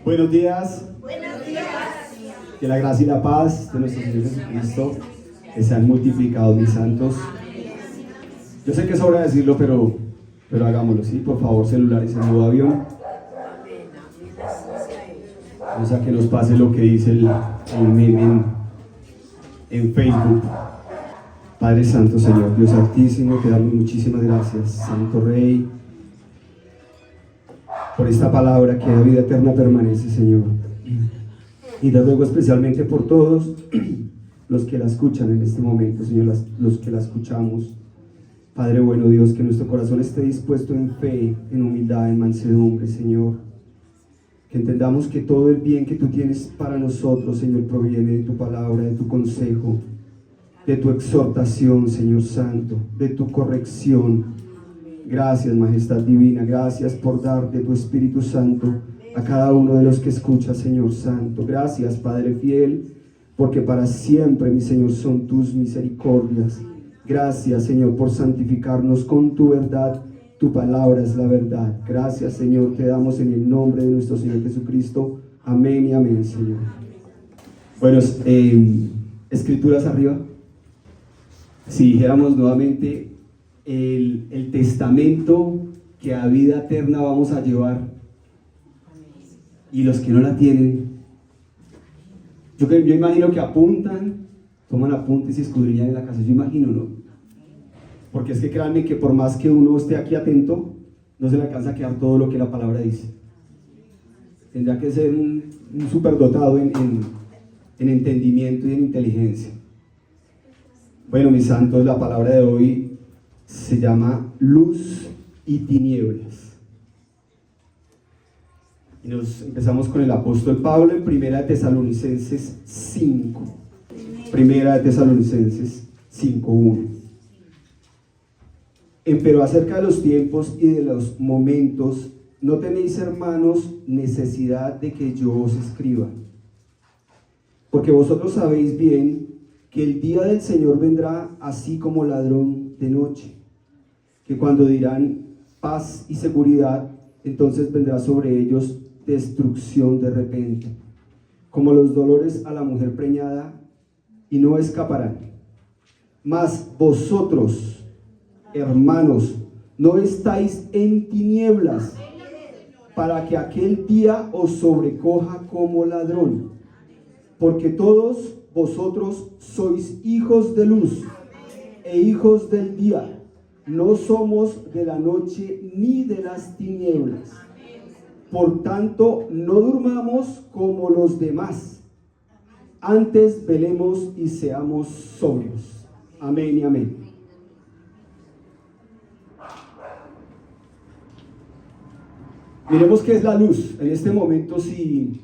Buenos días. Buenos días. Que la gracia y la paz de nuestro Señor Jesucristo sean multiplicados, mis santos. Yo sé que sobra decirlo, pero hagámoslo, ¿sí? Por favor, celulares en modo avión. O sea, que nos pase lo que dice el meme en Facebook. Padre Santo, Señor, Dios Altísimo, te damos muchísimas gracias, Santo Rey, por esta palabra que a vida eterna permanece, Señor. Y te ruego especialmente por todos los que la escuchan en este momento, Señor, los que la escuchamos. Padre bueno, Dios, que nuestro corazón esté dispuesto en fe, en humildad, en mansedumbre, Señor. Que entendamos que todo el bien que tú tienes para nosotros, Señor, proviene de tu palabra, de tu consejo, de tu exhortación, Señor Santo, de tu corrección. Gracias, Majestad Divina, gracias por dar de tu Espíritu Santo a cada uno de los que escucha, Señor Santo. Gracias, Padre fiel, porque para siempre, mi Señor, son tus misericordias. Gracias, Señor, por santificarnos con tu verdad. Tu palabra es la verdad. Gracias, Señor, te damos en el nombre de nuestro Señor Jesucristo. Amén y amén, Señor. Bueno, escrituras arriba. Si dijéramos nuevamente el testamento que a vida eterna vamos a llevar, y los que no la tienen, yo imagino que apuntan, toman apuntes y escudriñan en la casa. Yo imagino, ¿no? Porque es que créanme que por más que uno esté aquí atento, no se le alcanza a quedar todo lo que la palabra dice. Tendrá que ser un superdotado en entendimiento y en inteligencia. Bueno, mis santos, la palabra de hoy se llama luz y tinieblas. Y nos empezamos con el apóstol Pablo en Primera de Tesalonicenses 5. Primera de Tesalonicenses 5:1. Pero acerca de los tiempos y de los momentos, no tenéis, hermanos, necesidad de que yo os escriba. Porque vosotros sabéis bien que el día del Señor vendrá así como ladrón de noche. Que cuando dirán paz y seguridad, entonces vendrá sobre ellos destrucción de repente, como los dolores a la mujer preñada, y no escaparán. Mas vosotros, hermanos, no estáis en tinieblas, para que aquel día os sobrecoja como ladrón, porque todos vosotros sois hijos de luz e hijos del día. No somos de la noche ni de las tinieblas. Por tanto, no durmamos como los demás. Antes velemos y seamos sobrios. Amén y amén. Miremos qué es la luz. En este momento, si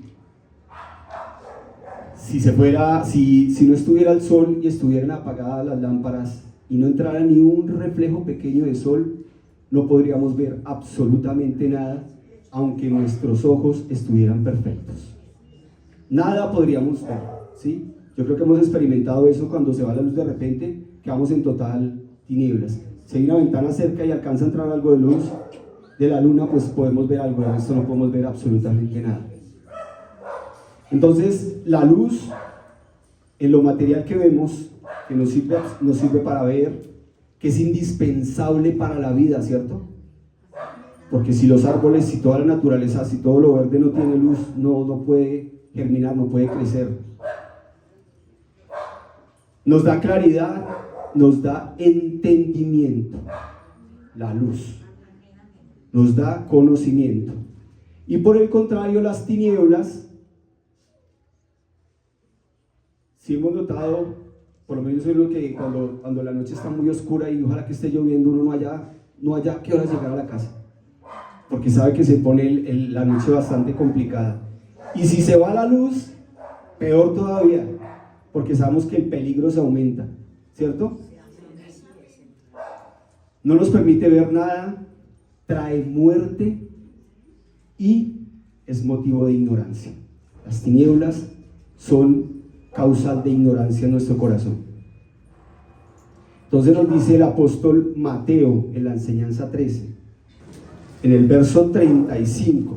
no estuviera el sol y estuvieran apagadas las lámparas y no entrara ni un reflejo pequeño de sol, no podríamos ver absolutamente nada, aunque nuestros ojos estuvieran perfectos. Nada podríamos ver, ¿sí? Yo creo que hemos experimentado eso cuando se va la luz de repente, quedamos en total tinieblas. Si hay una ventana cerca y alcanza a entrar algo de luz de la luna, pues podemos ver algo, de esto no podemos ver absolutamente nada. Entonces, la luz, en lo material que vemos, que nos sirve para ver, que es indispensable para la vida, ¿cierto? Porque si los árboles, si toda la naturaleza, si todo lo verde no tiene luz, no puede germinar, no puede crecer. Nos da claridad, nos da entendimiento, la luz. Nos da conocimiento. Y por el contrario, las tinieblas, si hemos notado, por lo menos es lo que cuando la noche está muy oscura y ojalá que esté lloviendo, uno no haya qué horas llegar a la casa, porque sabe que se pone la noche bastante complicada. Y si se va la luz, peor todavía, porque sabemos que el peligro se aumenta, ¿cierto? No nos permite ver nada, trae muerte y es motivo de ignorancia. Las tinieblas son causal de ignorancia en nuestro corazón. Entonces nos dice el apóstol Mateo en la enseñanza 13, en el verso 35,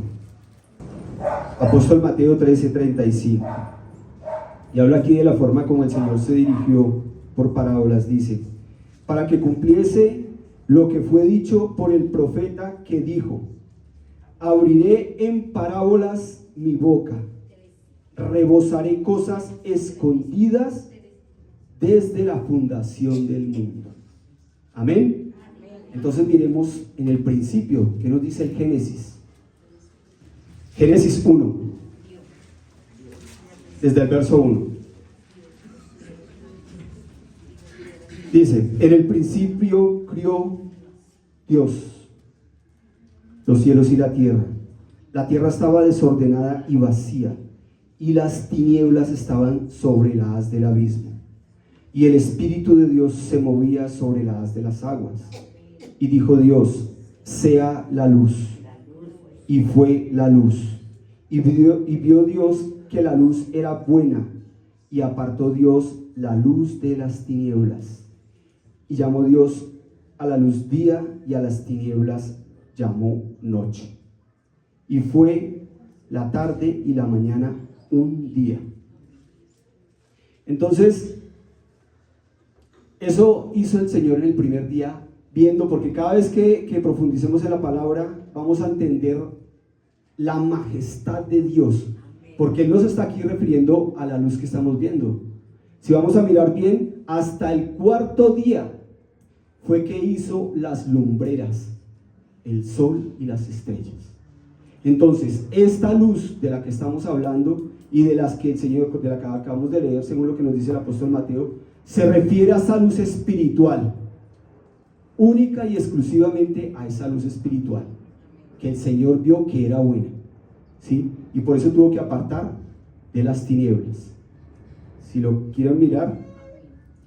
apóstol Mateo 13:35, y habla aquí de la forma como el Señor se dirigió por parábolas. Dice: para que cumpliese lo que fue dicho por el profeta que dijo: abriré en parábolas mi boca, rebosaré cosas escondidas desde la fundación del mundo. Amén. Entonces miremos en el principio, ¿qué nos dice el Génesis? Génesis 1, desde el verso 1. Dice: en el principio crió Dios los cielos y la tierra. La tierra estaba desordenada y vacía, y las tinieblas estaban sobre la haz del abismo, y el Espíritu de Dios se movía sobre la haz de las aguas. Y dijo Dios: sea la luz. Y fue la luz. Y vio Dios que la luz era buena, y apartó Dios la luz de las tinieblas. Y llamó Dios a la luz día, y a las tinieblas llamó noche. Y fue la tarde y la mañana un día. Entonces, eso hizo el Señor en el primer día, viendo, porque cada vez que profundicemos en la palabra, vamos a entender la majestad de Dios, porque Él nos está aquí refiriendo a la luz que estamos viendo. Si vamos a mirar bien, hasta el cuarto día fue que hizo las lumbreras, el sol y las estrellas. Entonces, esta luz de la que estamos hablando y de las que el Señor, de la que acabamos de leer, según lo que nos dice el apóstol Mateo, se refiere a esa luz espiritual, única y exclusivamente a esa luz espiritual que el Señor vio que era buena. ¿sí? Y por eso tuvo que apartar de las tinieblas. Si lo quieren mirar,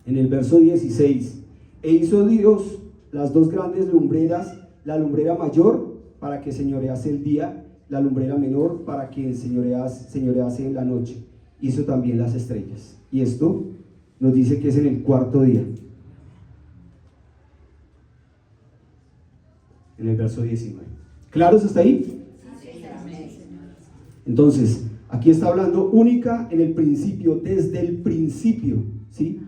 en el verso 16, e hizo Dios las dos grandes lumbreras, la lumbrera mayor para que señorease el día, la lumbrera menor para que señorease en la noche. Hizo también las estrellas. Y esto nos dice que es en el cuarto día. En el verso 19. ¿Claros hasta ahí? Entonces, aquí está hablando única en el principio, desde el principio, ¿sí?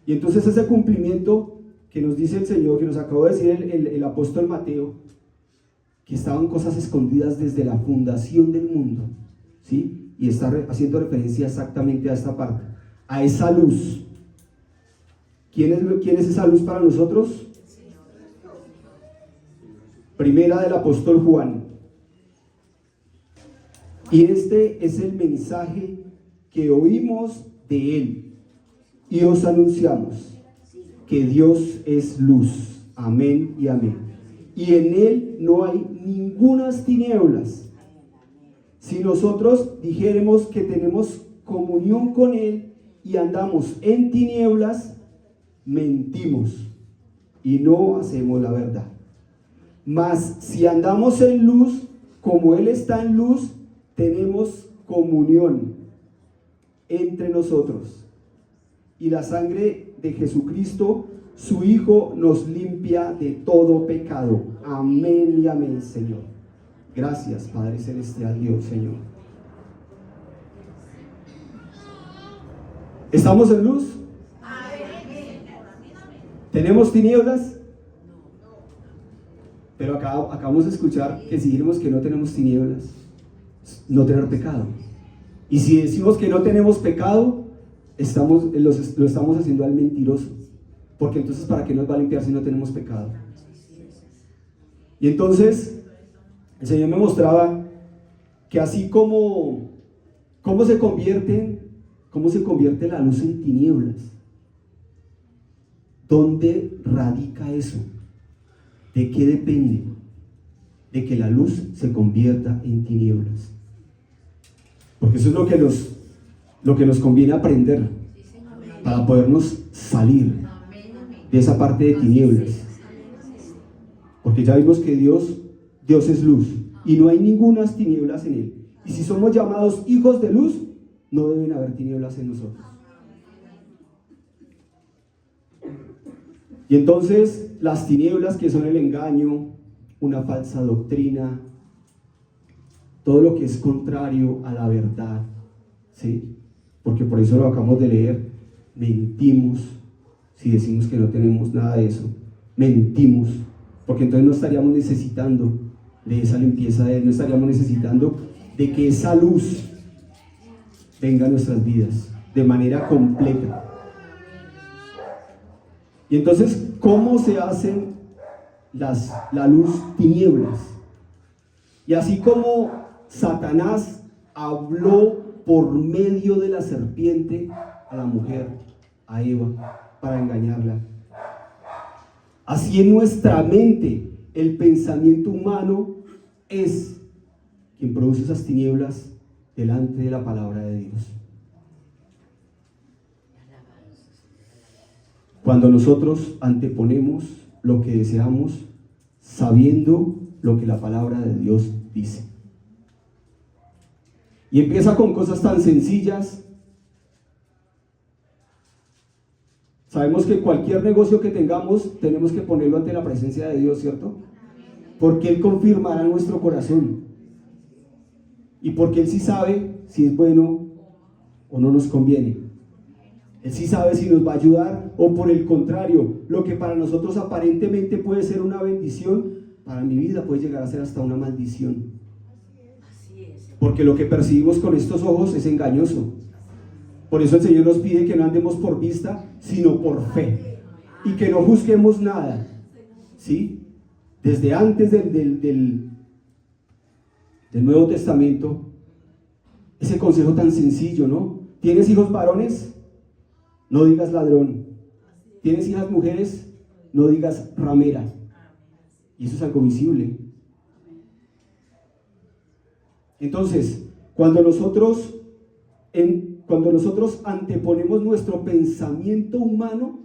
Y entonces ese cumplimiento que nos dice el Señor, que nos acabó de decir el apóstol Mateo, que estaban cosas escondidas desde la fundación del mundo, ¿sí? Y está haciendo referencia exactamente a esta parte, a esa luz. ¿Quién es esa luz para nosotros? Primera del apóstol Juan. Y este es el mensaje que oímos de él y os anunciamos, que Dios es luz. Amén y amén. Y en él no hay ningunas tinieblas. Si nosotros dijéremos que tenemos comunión con él y andamos en tinieblas, mentimos y no hacemos la verdad. Mas si andamos en luz, como él está en luz, tenemos comunión entre nosotros. Y la sangre de Jesucristo, su Hijo, nos limpia de todo pecado. Amén y amén, Señor. Gracias, Padre Celestial, Dios, Señor. ¿Estamos en luz? ¿Tenemos tinieblas? Pero acabamos de escuchar que si dijéramos que no tenemos tinieblas, no tener pecado. Y si decimos que no tenemos pecado, lo estamos haciendo al mentiroso. Porque entonces, ¿para qué nos va a limpiar si no tenemos pecado? Y entonces, el Señor me mostraba que así como se convierte la luz en tinieblas. ¿Dónde radica eso? ¿De qué depende? De que la luz se convierta en tinieblas. Porque eso es lo que nos conviene aprender para podernos salir de esa parte de tinieblas. Porque ya vimos que Dios es luz y no hay ninguna tinieblas en él. Y si somos llamados hijos de luz, no deben haber tinieblas en nosotros. Y entonces las tinieblas, que son el engaño, una falsa doctrina, todo lo que es contrario a la verdad, ¿sí? Porque por eso lo acabamos de leer, mentimos si decimos que no tenemos nada de eso, mentimos, porque entonces no estaríamos necesitando de esa limpieza de él, no estaríamos necesitando de que esa luz venga a nuestras vidas de manera completa. Y entonces, ¿cómo se hacen la luz tinieblas? Y así como Satanás habló por medio de la serpiente a la mujer, a Eva, para engañarla, así en nuestra mente el pensamiento humano es quien produce esas tinieblas delante de la palabra de Dios. Cuando nosotros anteponemos lo que deseamos, sabiendo lo que la palabra de Dios dice. Y empieza con cosas tan sencillas. Sabemos que cualquier negocio que tengamos, tenemos que ponerlo ante la presencia de Dios, ¿cierto? Porque Él confirmará nuestro corazón. Y porque Él sí sabe si es bueno o no nos conviene. Él sí sabe si nos va a ayudar o por el contrario, lo que para nosotros aparentemente puede ser una bendición, para mi vida puede llegar a ser hasta una maldición. Porque lo que percibimos con estos ojos es engañoso. Por eso el Señor nos pide que no andemos por vista, sino por fe. Y que no juzguemos nada. ¿Sí? Desde antes del Nuevo Testamento, ese consejo tan sencillo, ¿no? ¿Tienes hijos varones? No digas ladrón. ¿Tienes hijas mujeres? No digas ramera. Y eso es algo visible. Entonces, cuando nosotros anteponemos nuestro pensamiento humano,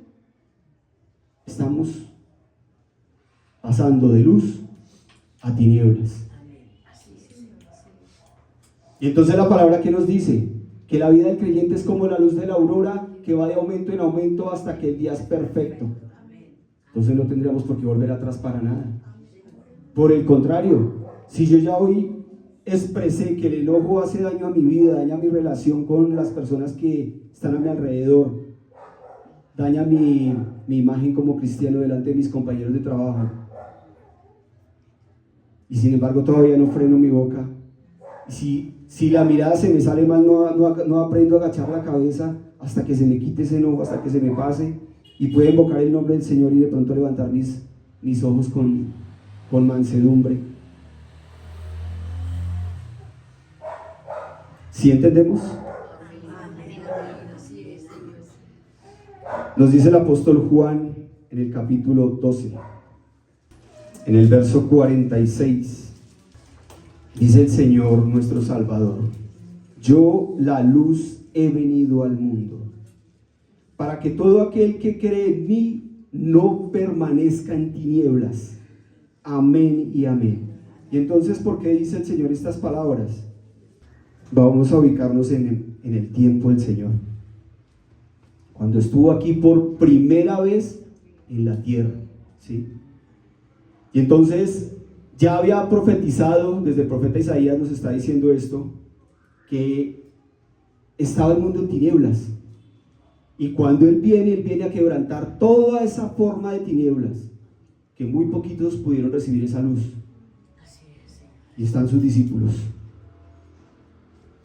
estamos pasando de luz a tinieblas. Y entonces la palabra que nos dice que la vida del creyente es como la luz de la aurora, que va de aumento en aumento hasta que el día es perfecto. Entonces no tendríamos por qué volver atrás para nada. Por el contrario, si yo ya hoy expresé que el enojo hace daño a mi vida, daña mi relación con las personas que están a mi alrededor, daña mi imagen como cristiano delante de mis compañeros de trabajo, y sin embargo todavía no freno mi boca, si la mirada se me sale mal, no aprendo a agachar la cabeza hasta que se me quite ese enojo, hasta que se me pase, y pueda invocar el nombre del Señor y de pronto levantar mis ojos con mansedumbre. ¿Sí entendemos? Nos dice el apóstol Juan en el capítulo 12, en el verso 46, dice el Señor nuestro Salvador: yo, la luz, he venido al mundo, para que todo aquel que cree en mí no permanezca en tinieblas. Amén y amén. Y entonces, ¿por qué dice el Señor estas palabras? Vamos a ubicarnos en el tiempo del Señor, cuando estuvo aquí por primera vez en la tierra, ¿sí? Y entonces ya había profetizado, desde el profeta Isaías nos está diciendo esto, que estaba el mundo en tinieblas, y cuando Él viene a quebrantar toda esa forma de tinieblas, que muy poquitos pudieron recibir esa luz, y están sus discípulos.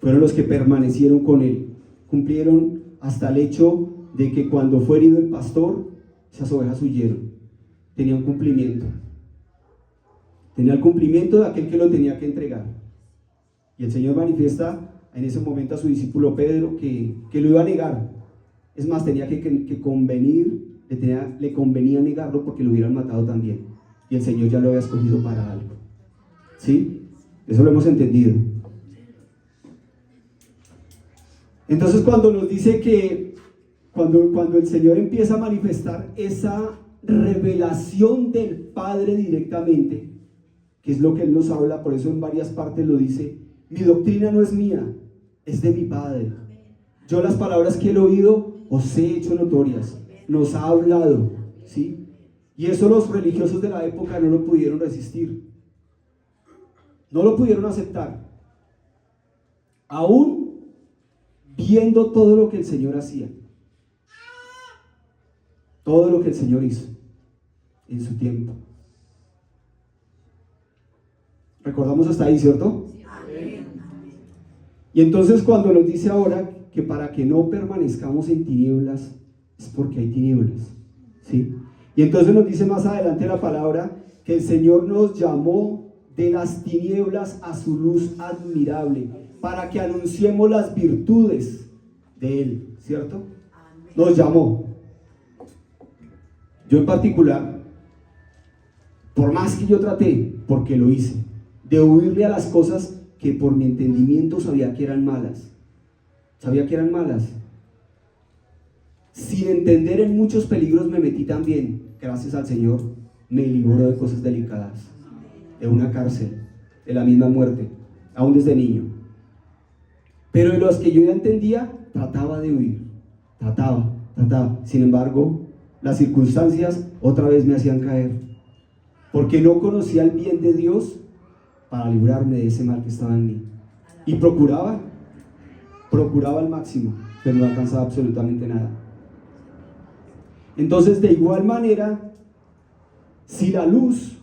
Fueron los que permanecieron con Él, cumplieron hasta el hecho de que cuando fue herido el pastor, esas ovejas huyeron. Tenía un cumplimiento. Tenía el cumplimiento de aquel que lo tenía que entregar. Y el Señor manifiesta en ese momento a su discípulo Pedro que lo iba a negar. Es más, tenía que convenir, le convenía negarlo porque lo hubieran matado también. Y el Señor ya lo había escogido para algo. ¿Sí? Eso lo hemos entendido. Entonces, cuando nos dice que cuando el Señor empieza a manifestar esa revelación del Padre directamente, que es lo que Él nos habla, por eso en varias partes lo dice: mi doctrina no es mía, es de mi Padre. Yo las palabras que he oído os he hecho notorias, nos ha hablado, ¿sí? Y eso los religiosos de la época no lo pudieron resistir, no lo pudieron aceptar, aún viendo todo lo que el Señor hacía, todo lo que el Señor hizo en su tiempo. Recordamos hasta ahí, ¿cierto? Y entonces cuando nos dice ahora que para que no permanezcamos en tinieblas, es porque hay tinieblas, ¿sí? Y entonces nos dice más adelante la palabra que el Señor nos llamó de las tinieblas a su luz admirable, para que anunciemos las virtudes de Él, ¿cierto? Nos llamó. Yo en particular, por más que yo traté, porque lo hice, de huirle a las cosas que por mi entendimiento sabía que eran malas. Sin entender, en muchos peligros me metí también. Gracias al Señor me libró de cosas delicadas, de una cárcel, de la misma muerte, aún desde niño. Pero de los que yo ya entendía, trataba de huir, trataba. Sin embargo, las circunstancias otra vez me hacían caer, porque no conocía el bien de Dios para librarme de ese mal que estaba en mí. Y procuraba al máximo, pero no alcanzaba absolutamente nada. Entonces, de igual manera, si la luz,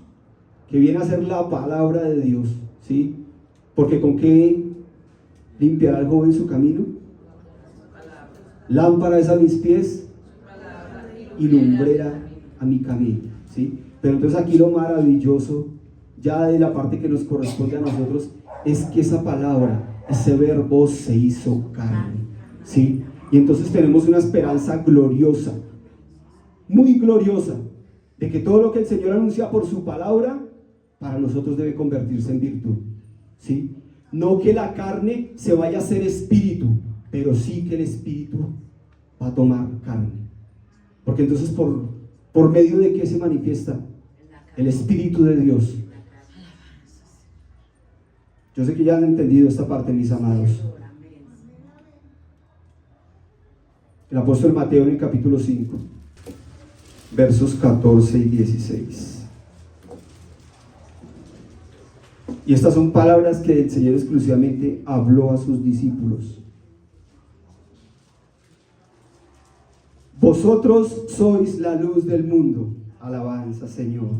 que viene a ser la palabra de Dios, ¿sí? Porque ¿con qué limpiará el joven su camino? Lámpara es a mis pies y lumbrera a mi camino, ¿sí? Pero entonces aquí lo maravilloso, ya de la parte que nos corresponde a nosotros, es que esa palabra, ese verbo se hizo carne, ¿sí? Y entonces tenemos una esperanza gloriosa, muy gloriosa, de que todo lo que el Señor anuncia por su palabra, para nosotros debe convertirse en virtud, ¿sí? No que la carne se vaya a hacer espíritu, pero sí que el espíritu va a tomar carne. Porque entonces por medio de qué se manifiesta el Espíritu de Dios. Yo sé que ya han entendido esta parte, mis amados. El apóstol Mateo en el capítulo 5, versos 14 y 16. Y estas son palabras que el Señor exclusivamente habló a sus discípulos. Vosotros sois la luz del mundo. Alabanza, Señor.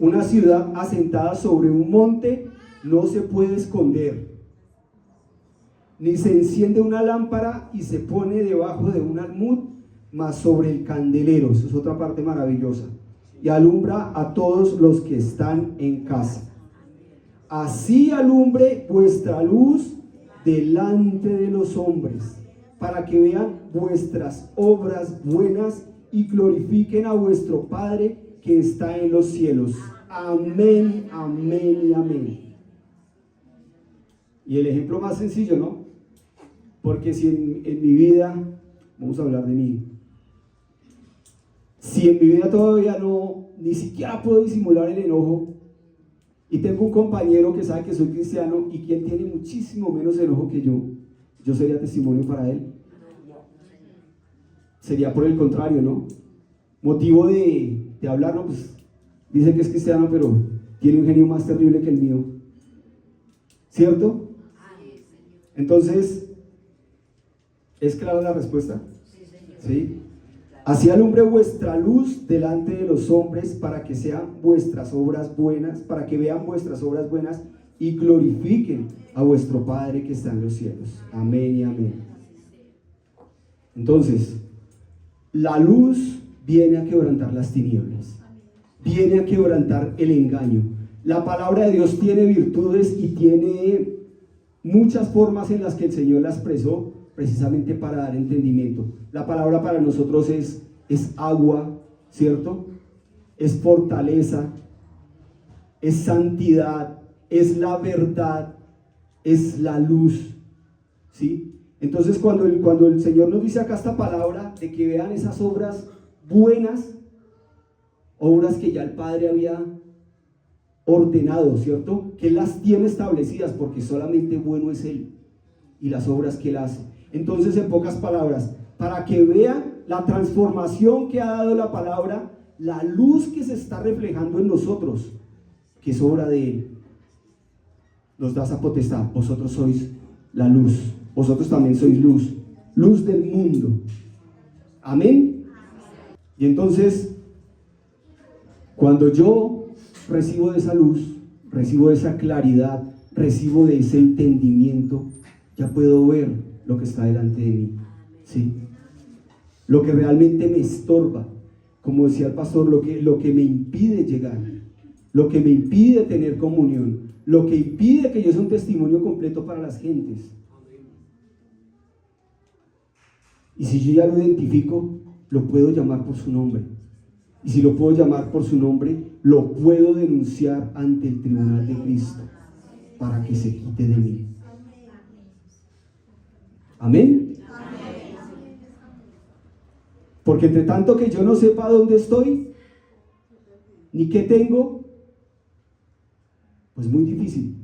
Una ciudad asentada sobre un monte no se puede esconder, ni se enciende una lámpara y se pone debajo de un almud, mas sobre el candelero. Eso es otra parte maravillosa. Y alumbra a todos los que están en casa. Así alumbre vuestra luz delante de los hombres, para que vean vuestras obras buenas y glorifiquen a vuestro Padre que está en los cielos. Amén, amén y amén. Y el ejemplo más sencillo, ¿no? Porque si en mi vida, vamos a hablar de mí, si en mi vida todavía no, ni siquiera puedo disimular el enojo, y tengo un compañero que sabe que soy cristiano y quien tiene muchísimo menos enojo que yo sería testimonio para él. Sería por el contrario, ¿no? Motivo de hablar, ¿no? Pues dice que es cristiano, pero tiene un genio más terrible que el mío. ¿Cierto? Entonces, ¿es clara la respuesta? ¿Sí? Así alumbre vuestra luz delante de los hombres para que sean vuestras obras buenas, para que vean vuestras obras buenas y glorifiquen a vuestro Padre que está en los cielos. Amén y amén. Entonces, la luz viene a quebrantar las tinieblas, viene a quebrantar el engaño. La palabra de Dios tiene virtudes y tiene muchas formas en las que el Señor la expresó precisamente para dar entendimiento. La palabra para nosotros es agua, ¿cierto? Es fortaleza, es santidad, es la verdad, es la luz, ¿sí? Entonces cuando el Señor nos dice acá esta palabra de que vean esas obras buenas, obras que ya el Padre había ordenado, ¿cierto? Que Él las tiene establecidas porque solamente bueno es Él y las obras que Él hace. Entonces, en pocas palabras, para que vean la transformación que ha dado la palabra, la luz que se está reflejando en nosotros, que es obra de Él, nos da esa potestad. Vosotros sois la luz, vosotros también sois luz, luz del mundo. Amén. Y entonces, cuando yo recibo de esa luz, recibo de esa claridad, recibo de ese entendimiento, ya puedo ver lo que está delante de mí, ¿sí? Lo que realmente me estorba, como decía el pastor, lo que me impide llegar, lo que me impide tener comunión, lo que impide que yo sea un testimonio completo para las gentes. Y si yo ya lo identifico, lo puedo llamar por su nombre. Y si lo puedo llamar por su nombre, lo puedo denunciar ante el tribunal de Cristo para que se quite de mí. Amén. Porque entre tanto que yo no sepa dónde estoy, ni qué tengo, pues muy difícil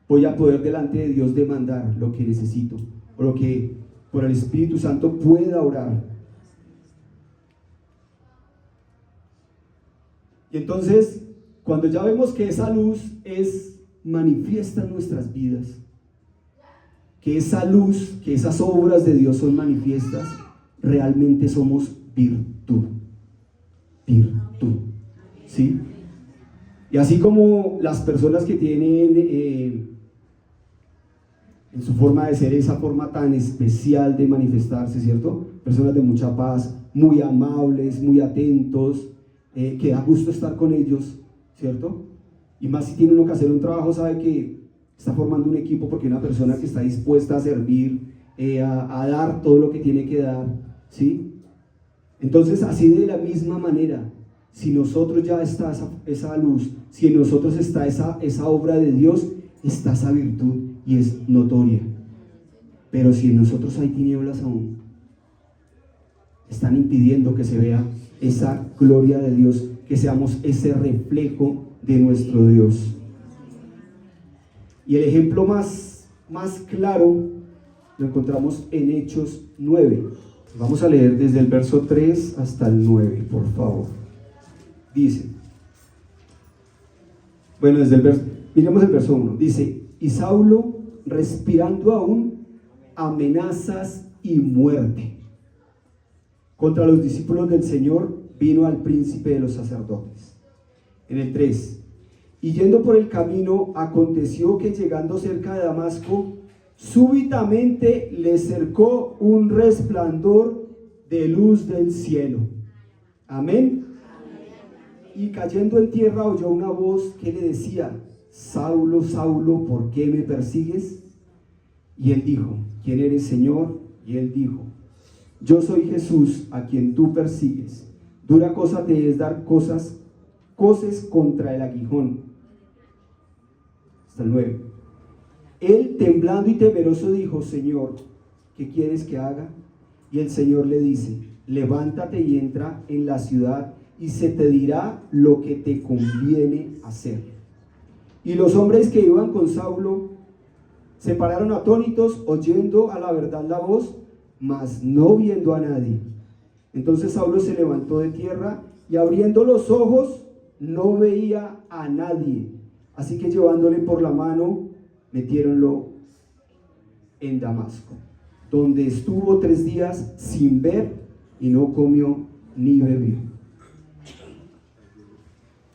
voy a poder delante de Dios demandar lo que necesito, o lo que por el Espíritu Santo pueda orar. Y entonces, cuando ya vemos que esa luz es manifiesta en nuestras vidas, que esa luz, que esas obras de Dios son manifiestas, realmente somos virtud, ¿sí? Y así como las personas que tienen en su forma de ser esa forma tan especial de manifestarse, ¿cierto? Personas de mucha paz, muy amables, muy atentos, que da gusto estar con ellos, ¿cierto? Y más si tiene uno que hacer un trabajo, sabe que está formando un equipo porque una persona que está dispuesta a servir, a dar todo lo que tiene que dar, ¿sí? Entonces, así de la misma manera, si nosotros ya está esa luz, si en nosotros está esa obra de Dios, está esa virtud y es notoria. Pero si en nosotros hay tinieblas aún, están impidiendo que se vea esa gloria de Dios, que seamos ese reflejo de nuestro Dios. Y el ejemplo más claro lo encontramos en Hechos 9. Vamos a leer desde el verso 3 hasta el 9, por favor. Dice, bueno, miremos el verso 1. Dice, y Saulo, respirando aún amenazas y muerte contra los discípulos del Señor, vino al príncipe de los sacerdotes. En el 3, y yendo por el camino, aconteció que llegando cerca de Damasco, súbitamente le cercó un resplandor de luz del cielo. Amén. Y cayendo en tierra oyó una voz que le decía, Saulo, Saulo, ¿por qué me persigues? Y él dijo, ¿quién eres, Señor? Y él dijo, yo soy Jesús, a quien tú persigues. Dura cosa te es dar coces contra el aguijón. Hasta el 9. Él, temblando y temeroso, dijo, Señor, ¿qué quieres que haga? Y el Señor le dice, levántate y entra en la ciudad, y se te dirá lo que te conviene hacer. Y los hombres que iban con Saulo se pararon atónitos, oyendo a la verdad la voz, mas no viendo a nadie. Entonces Saulo se levantó de tierra, y abriendo los ojos, no veía a nadie. Así que llevándole por la mano, metiéronlo en Damasco, donde estuvo 3 días sin ver, y no comió ni bebió.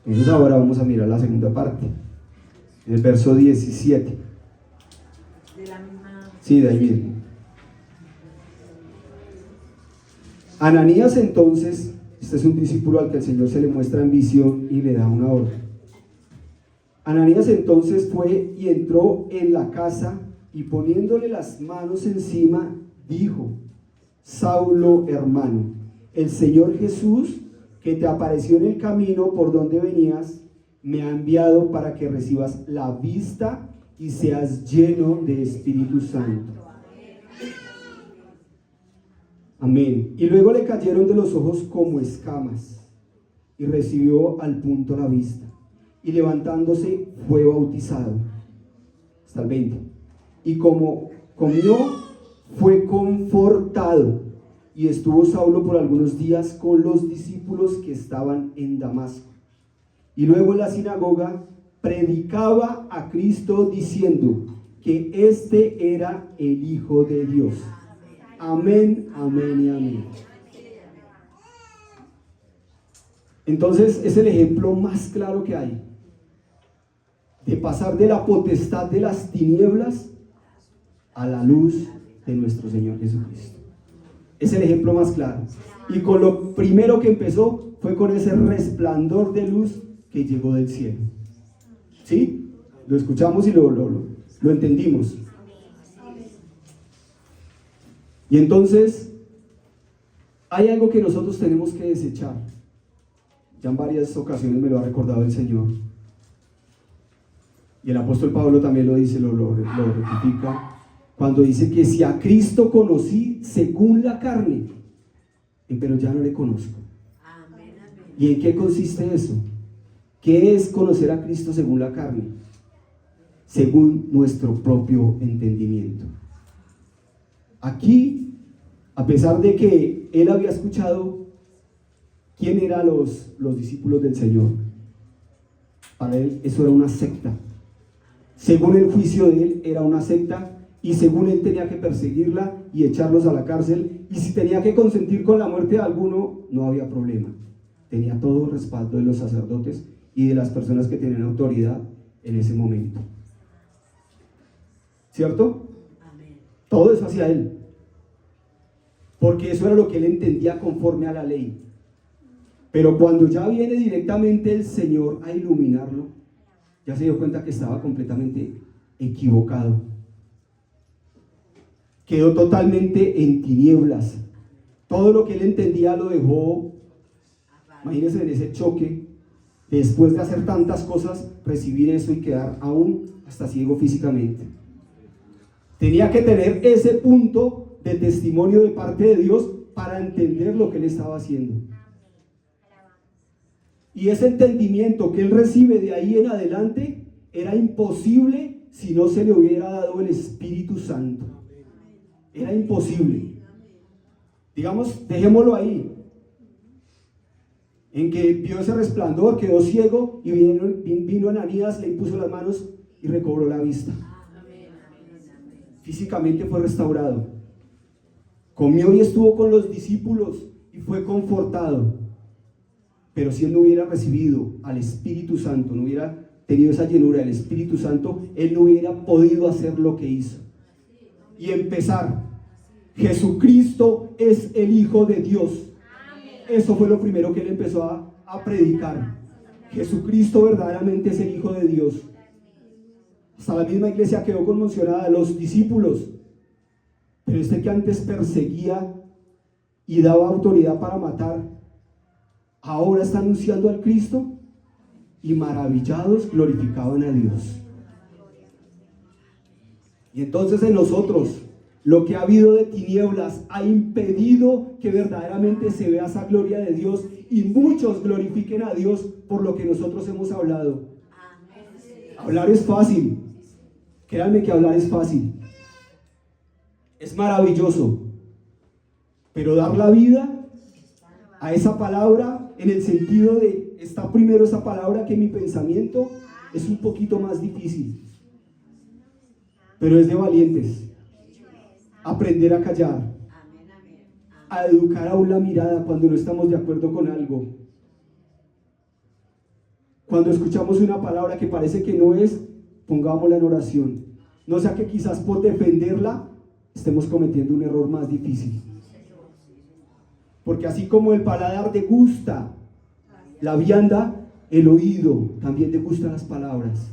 Entonces ahora vamos a mirar la segunda parte, en el verso 17. De la misma... Sí, de ahí mismo. Ananías entonces, este es un discípulo al que el Señor se le muestra en visión y le da una orden. Ananías entonces fue y entró en la casa, y poniéndole las manos encima, dijo, Saulo, hermano, el Señor Jesús, que te apareció en el camino por donde venías, me ha enviado para que recibas la vista y seas lleno de Espíritu Santo. Amén. Y luego le cayeron de los ojos como escamas, y recibió al punto la vista. Y levantándose fue bautizado. Hasta el 20. Y como comió, fue confortado. Y estuvo Saulo por algunos días con los discípulos que estaban en Damasco. Y luego en la sinagoga predicaba a Cristo diciendo que este era el Hijo de Dios. Amén, amén y amén. Entonces es el ejemplo más claro que hay de pasar de la potestad de las tinieblas a la luz de nuestro Señor Jesucristo. Es el ejemplo más claro. Y con lo primero que empezó fue con ese resplandor de luz que llegó del cielo. ¿Sí? Lo escuchamos y lo entendimos. Y entonces hay algo que nosotros tenemos que desechar. Ya en varias ocasiones me lo ha recordado el Señor. Y el apóstol Pablo también lo dice, lo rectifica, cuando dice que si a Cristo conocí según la carne, pero ya no le conozco. Amén, amén. ¿Y en qué consiste eso? ¿Qué es conocer a Cristo según la carne? Según nuestro propio entendimiento. Aquí, a pesar de que él había escuchado quién eran los discípulos del Señor, para él eso era una secta. Según el juicio de él, era una secta, y según él tenía que perseguirla y echarlos a la cárcel, y si tenía que consentir con la muerte de alguno, no había problema. Tenía todo el respaldo de los sacerdotes y de las personas que tenían autoridad en ese momento. ¿Cierto? Amén. Todo eso hacía él, porque eso era lo que él entendía conforme a la ley. Pero cuando ya viene directamente el Señor a iluminarlo, ya se dio cuenta que estaba completamente equivocado. Quedó totalmente en tinieblas. Todo lo que él entendía lo dejó. Imagínense en ese choque, después de hacer tantas cosas, recibir eso y quedar aún hasta ciego físicamente. Tenía que tener ese punto de testimonio de parte de Dios para entender lo que él estaba haciendo. Y ese entendimiento que él recibe de ahí en adelante era imposible si no se le hubiera dado el Espíritu Santo. Era imposible. Digamos, dejémoslo ahí. En que vio ese resplandor, quedó ciego y vino Ananías, le impuso las manos y recobró la vista. Físicamente fue restaurado. Comió y estuvo con los discípulos y fue confortado. Pero si él no hubiera recibido al Espíritu Santo, no hubiera tenido esa llenura del Espíritu Santo, él no hubiera podido hacer lo que hizo. Y empezar, Jesucristo es el Hijo de Dios. Eso fue lo primero que él empezó a predicar. Jesucristo verdaderamente es el Hijo de Dios. Hasta la misma iglesia quedó conmocionada, los discípulos. Pero este que antes perseguía y daba autoridad para matar, ahora está anunciando al Cristo, y maravillados glorificaban a Dios. Y entonces en nosotros, lo que ha habido de tinieblas ha impedido que verdaderamente se vea esa gloria de Dios y muchos glorifiquen a Dios por lo que nosotros hemos hablado. Hablar es fácil. Créanme que hablar es fácil. Es maravilloso. Pero dar la vida a esa palabra en el sentido de está primero esa palabra que mi pensamiento es un poquito más difícil. Pero es de valientes. Aprender a callar, a educar aún la mirada cuando no estamos de acuerdo con algo. Cuando escuchamos una palabra que parece que no es, pongámosla en oración. No sea que quizás por defenderla estemos cometiendo un error más difícil. Porque así como el paladar degusta la vianda, el oído también degusta las palabras.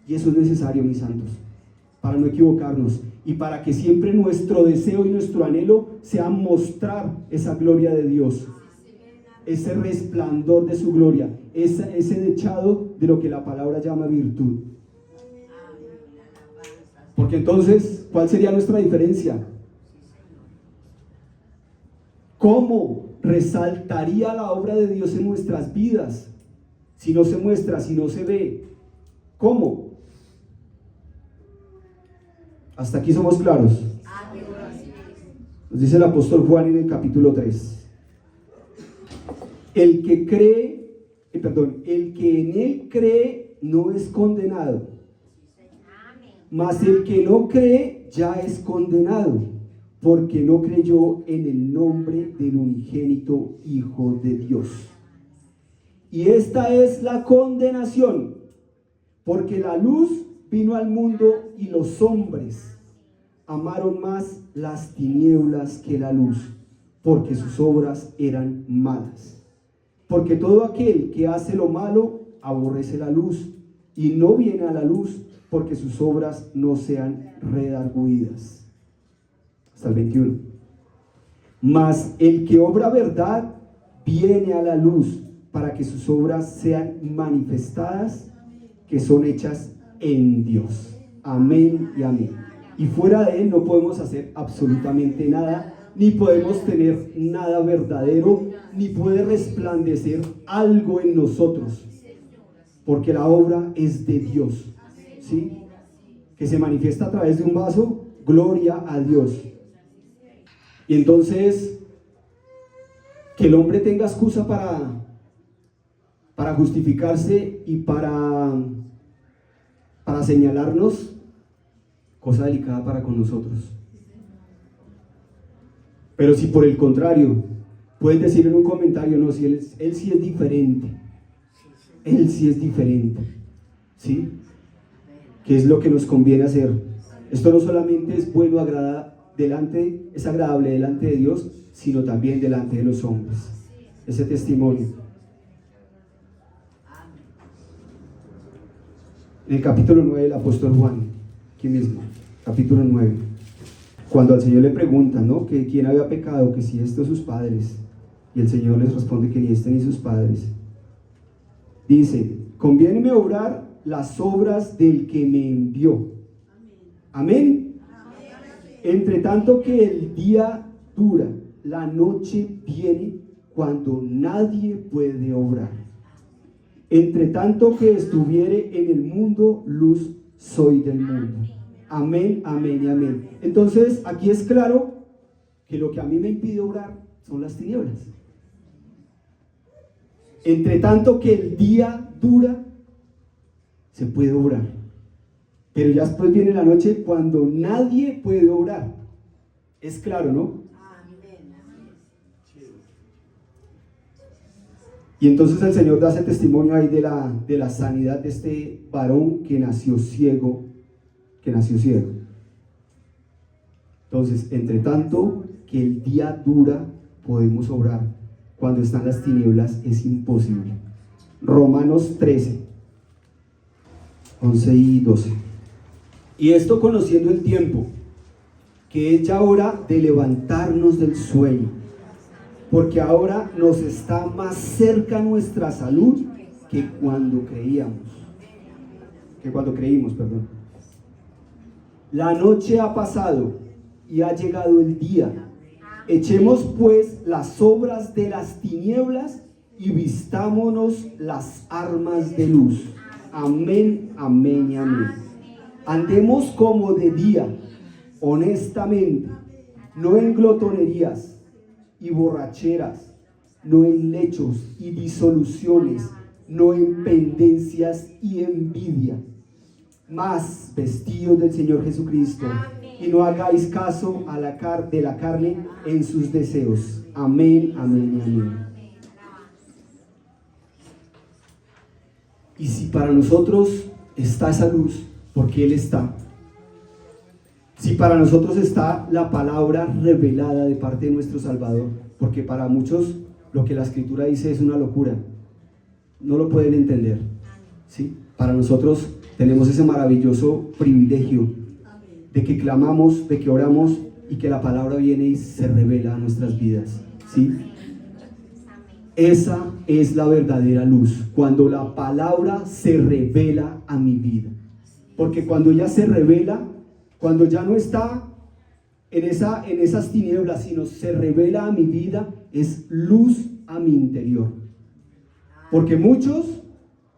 Y eso es necesario, mis santos, para no equivocarnos. Y para que siempre nuestro deseo y nuestro anhelo sea mostrar esa gloria de Dios, ese resplandor de su gloria, ese dechado de lo que la palabra llama virtud. Porque entonces, ¿cuál sería nuestra diferencia? ¿Cómo resaltaría la obra de Dios en nuestras vidas si no se muestra, si no se ve? ¿Cómo? Hasta aquí somos claros. Nos dice el apóstol Juan en el capítulo 3. El que en él cree no es condenado, mas el que no cree ya es condenado, porque no creyó en el nombre del unigénito Hijo de Dios. Y esta es la condenación, porque la luz vino al mundo y los hombres amaron más las tinieblas que la luz, porque sus obras eran malas. Porque todo aquel que hace lo malo aborrece la luz y no viene a la luz, porque sus obras no sean redargüidas. Hasta el 21. Mas el que obra verdad viene a la luz, para que sus obras sean manifestadas, que son hechas en Dios. Amén y amén. Y fuera de él no podemos hacer absolutamente nada, ni podemos tener nada verdadero, ni puede resplandecer algo en nosotros, porque la obra es de Dios, ¿sí? Que se manifiesta a través de un vaso, gloria a Dios. Y entonces, que el hombre tenga excusa para justificarse y para señalarnos, cosa delicada para con nosotros. Pero si por el contrario pueden decir en un comentario, no, si él sí es diferente, él sí es diferente, ¿sí? ¿Qué es lo que nos conviene hacer? Esto no solamente es bueno, es agradable delante de Dios, sino también delante de los hombres. Ese testimonio. En el capítulo 9 del apóstol Juan, aquí mismo, capítulo 9, cuando al Señor le preguntan, ¿no?, que quién había pecado, que si estos sus padres, y el Señor les responde que ni este ni sus padres. Dice: conviéneme obrar las obras del que me envió. Amén. Entre tanto que el día dura, la noche viene cuando nadie puede obrar. Entre tanto que estuviere en el mundo, luz soy del mundo. Amén, amén y amén. Entonces, aquí es claro que lo que a mí me impide obrar son las tinieblas. Entre tanto que el día dura, se puede obrar. Pero ya después viene la noche cuando nadie puede obrar. Es claro, ¿no? Y entonces el Señor da ese testimonio ahí de la sanidad de este varón que nació ciego. Entonces, entre tanto que el día dura, podemos obrar. Cuando están las tinieblas es imposible. Romanos 13, 11 y 12. Y esto conociendo el tiempo, que es ya hora de levantarnos del sueño, porque ahora nos está más cerca nuestra salud que cuando creímos. La noche ha pasado y ha llegado el día. Echemos pues las obras de las tinieblas y vistámonos las armas de luz. Amén, amén y amén. Andemos como de día, honestamente, no en glotonerías y borracheras, no en lechos y disoluciones, no en pendencias y envidia, mas vestidos del Señor Jesucristo, y no hagáis caso a de la carne en sus deseos. Amén, amén, amén. Y si para nosotros está esa luz, porque Él está. Si para nosotros está la palabra revelada de parte de nuestro Salvador, porque para muchos lo que la Escritura dice es una locura, no lo pueden entender, ¿sí? Para nosotros tenemos ese maravilloso privilegio de que clamamos, de que oramos y que la palabra viene y se revela a nuestras vidas, ¿sí? Esa es la verdadera luz, cuando la palabra se revela a mi vida. Porque cuando ella se revela, cuando ya no está en esas tinieblas, sino se revela a mi vida, es luz a mi interior. Porque muchos,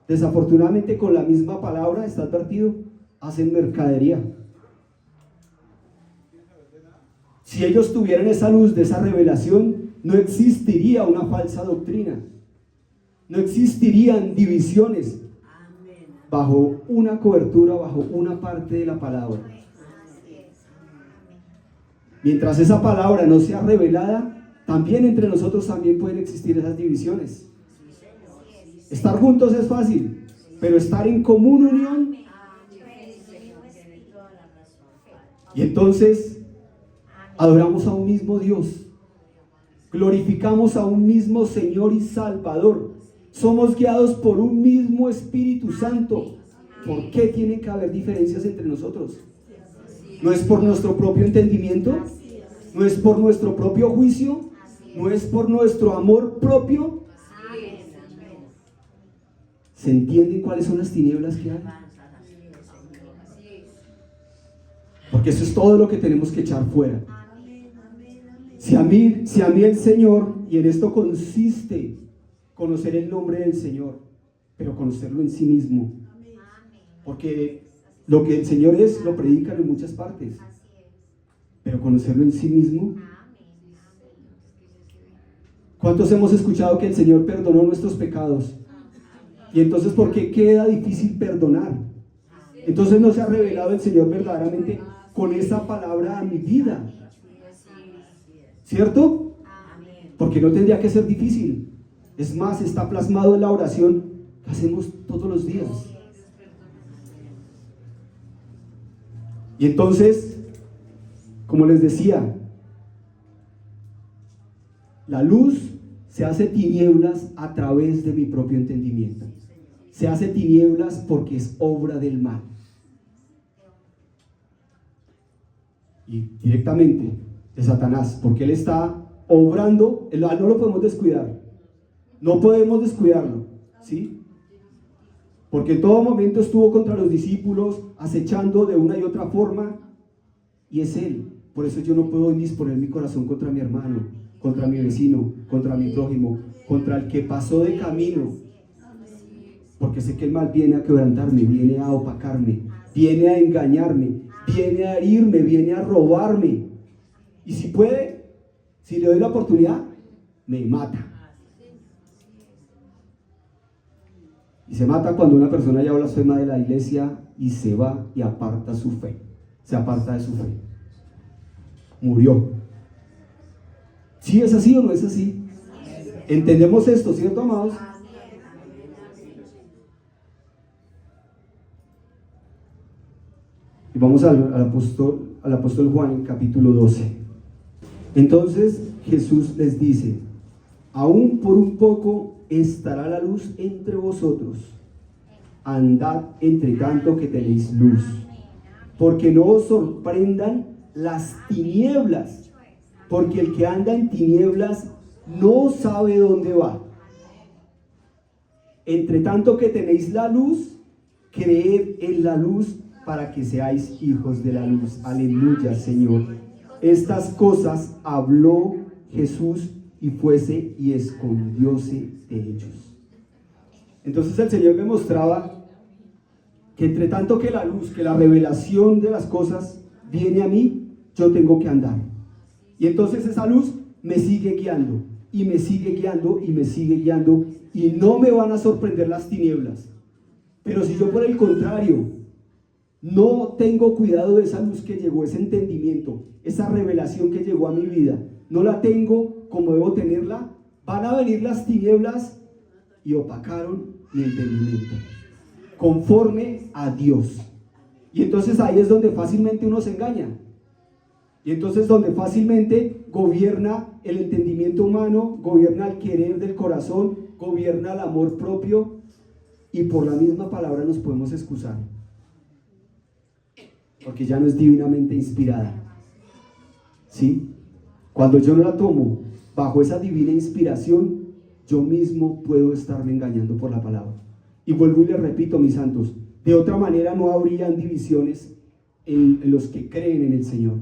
desafortunadamente, con la misma palabra, está advertido, hacen mercadería. Si ellos tuvieran esa luz de esa revelación, no existiría una falsa doctrina, no existirían divisiones bajo una cobertura, bajo una parte de la palabra. Mientras esa palabra no sea revelada, también entre nosotros también pueden existir esas divisiones. Estar juntos es fácil, pero estar en común unión. Y entonces adoramos a un mismo Dios, glorificamos a un mismo Señor y Salvador, somos guiados por un mismo Espíritu Santo. ¿Por qué tiene que haber diferencias entre nosotros? ¿No es por nuestro propio entendimiento? ¿No es por nuestro propio juicio? ¿No es por nuestro amor propio? ¿Se entienden cuáles son las tinieblas que hay? Porque eso es todo lo que tenemos que echar fuera. Si a mí el Señor, y en esto consiste conocer el nombre del Señor, pero conocerlo en sí mismo, porque lo que el Señor es, lo predican en muchas partes, pero conocerlo en sí mismo. ¿Cuántos hemos escuchado que el Señor perdonó nuestros pecados? Y entonces, ¿por qué queda difícil perdonar? Entonces no se ha revelado el Señor verdaderamente con esa palabra a mi vida, ¿cierto? Porque no tendría que ser difícil. Es más, está plasmado en la oración que hacemos todos los días. Y entonces, como les decía, la luz se hace tinieblas a través de mi propio entendimiento. Se hace tinieblas porque es obra del mal. Y directamente de Satanás, porque él está obrando, no lo podemos descuidar. No podemos descuidarlo, ¿sí? porque en todo momento estuvo contra los discípulos, acechando de una y otra forma, y es Él. Por eso yo no puedo disponer mi corazón contra mi hermano, contra mi vecino, contra mi prójimo, contra el que pasó de camino, porque sé que el mal viene a quebrantarme, viene a opacarme, viene a engañarme, viene a herirme, viene a robarme, y si puede, si le doy la oportunidad, me mata. Y se mata cuando una persona ya blasfema de la iglesia y se va y aparta su fe, se aparta de su fe. Murió. ¿Sí es así o no es así? ¿Entendemos esto, cierto, amados? Y vamos al apóstol Juan en capítulo 12. Entonces Jesús les dice: aún por un poco estará la luz entre vosotros. Andad entre tanto que tenéis luz, porque no os sorprendan las tinieblas, porque el que anda en tinieblas no sabe dónde va. Entre tanto que tenéis la luz, creed en la luz para que seáis hijos de la luz. Aleluya, Señor. Estas cosas habló Jesús y fuese y escondióse de ellos. Entonces el Señor me mostraba que entre tanto que la luz, que la revelación de las cosas viene a mí, yo tengo que andar. Y entonces esa luz me sigue guiando, y me sigue guiando, y me sigue guiando, y no me van a sorprender las tinieblas. Pero si yo por el contrario no tengo cuidado de esa luz que llegó, ese entendimiento, esa revelación que llegó a mi vida, no la tengo como debo tenerla, van a venir las tinieblas y opacaron mi entendimiento, conforme a Dios. Y entonces ahí es donde fácilmente uno se engaña. Y entonces donde fácilmente gobierna el entendimiento humano, gobierna el querer del corazón, gobierna el amor propio, y por la misma palabra nos podemos excusar, porque ya no es divinamente inspirada. ¿Sí? Cuando yo no la tomo bajo esa divina inspiración, yo mismo puedo estarme engañando por la palabra. Y vuelvo y les repito, mis santos, de otra manera no habrían divisiones en los que creen en el Señor.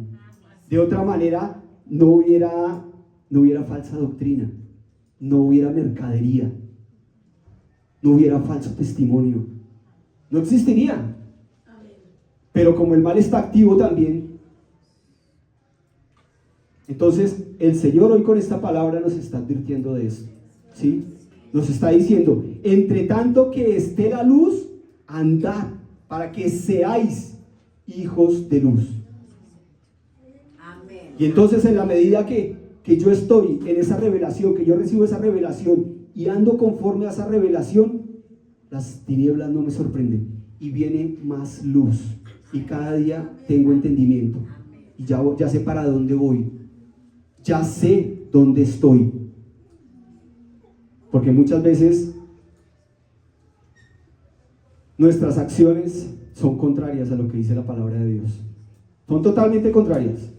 De otra manera no hubiera falsa doctrina, no hubiera mercadería, no hubiera falso testimonio, no existiría. Pero como el mal está activo también, entonces el Señor hoy con esta palabra nos está advirtiendo de esto, ¿sí? Nos está diciendo: entre tanto que esté la luz, andad para que seáis hijos de luz. Amén. Y entonces en la medida que yo estoy en esa revelación, que yo recibo esa revelación y ando conforme a esa revelación, las tinieblas no me sorprenden y viene más luz, y cada día tengo entendimiento y ya sé para dónde voy, ya sé dónde estoy. Porque muchas veces nuestras acciones son contrarias a lo que dice la palabra de Dios, son totalmente contrarias.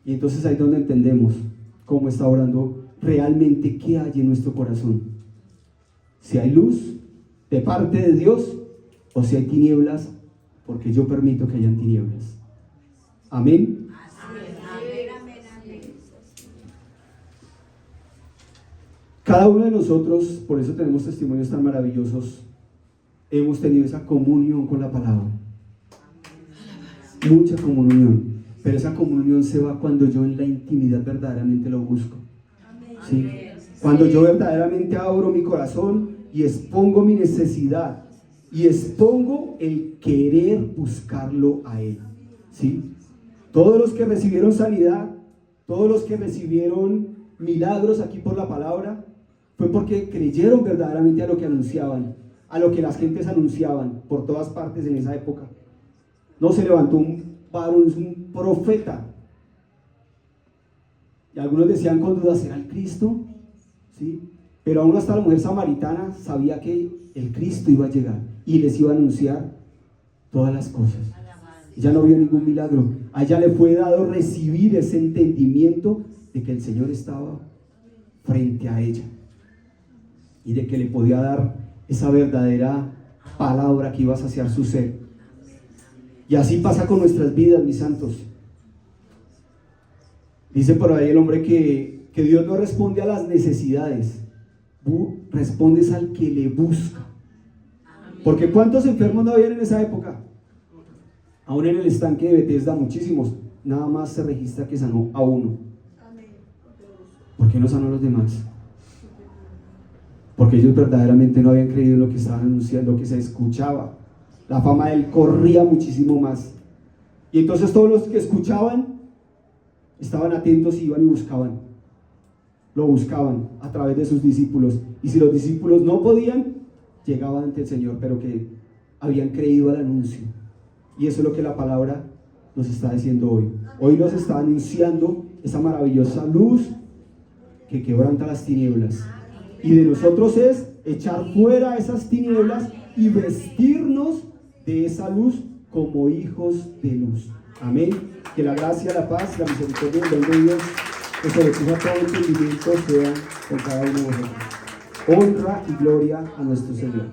Y entonces ahí es donde entendemos cómo está orando realmente, qué hay en nuestro corazón. Si hay luz de parte de Dios o si hay tinieblas porque yo permito que hayan tinieblas. Amén. Cada uno de nosotros, por eso tenemos testimonios tan maravillosos, hemos tenido esa comunión con la palabra, mucha comunión, pero esa comunión se va cuando yo en la intimidad verdaderamente lo busco, ¿sí? Cuando yo verdaderamente abro mi corazón y expongo mi necesidad y expongo el querer buscarlo a Él, ¿sí? Todos los que recibieron sanidad, todos los que recibieron milagros aquí por la palabra, fue porque creyeron verdaderamente a lo que anunciaban, a lo que las gentes anunciaban por todas partes en esa época. No se levantó un varón, un profeta, y algunos decían con duda: ¿será el Cristo? ¿Sí? Pero aún hasta la mujer samaritana sabía que el Cristo iba a llegar y les iba a anunciar todas las cosas. Ella no vio ningún milagro, a ella le fue dado recibir ese entendimiento de que el Señor estaba frente a ella y de que le podía dar esa verdadera palabra que iba a saciar su sed. Y así pasa con nuestras vidas, mis santos. Dice por ahí el hombre que Dios no responde a las necesidades, respondes al que le busca. Porque ¿cuántos enfermos no habían en esa época? Aún en el estanque de Bethesda, muchísimos. Nada más se registra que sanó a uno. ¿Por qué no sanó a los demás? Porque ellos verdaderamente no habían creído en lo que estaban anunciando, lo que se escuchaba. La fama de él corría muchísimo más. Y entonces todos los que escuchaban estaban atentos y iban y buscaban. Lo buscaban a través de sus discípulos. Y si los discípulos no podían, llegaban ante el Señor, pero que habían creído al anuncio. Y eso es lo que la palabra nos está diciendo hoy. Hoy nos está anunciando esa maravillosa luz que quebranta las tinieblas. Y de nosotros es echar fuera esas tinieblas y vestirnos de esa luz como hijos de luz. Amén. Que la gracia, la paz, la misericordia y el don de Dios que sobrepuja todo entendimiento sea con cada uno de nosotros. Honra y gloria a nuestro Señor.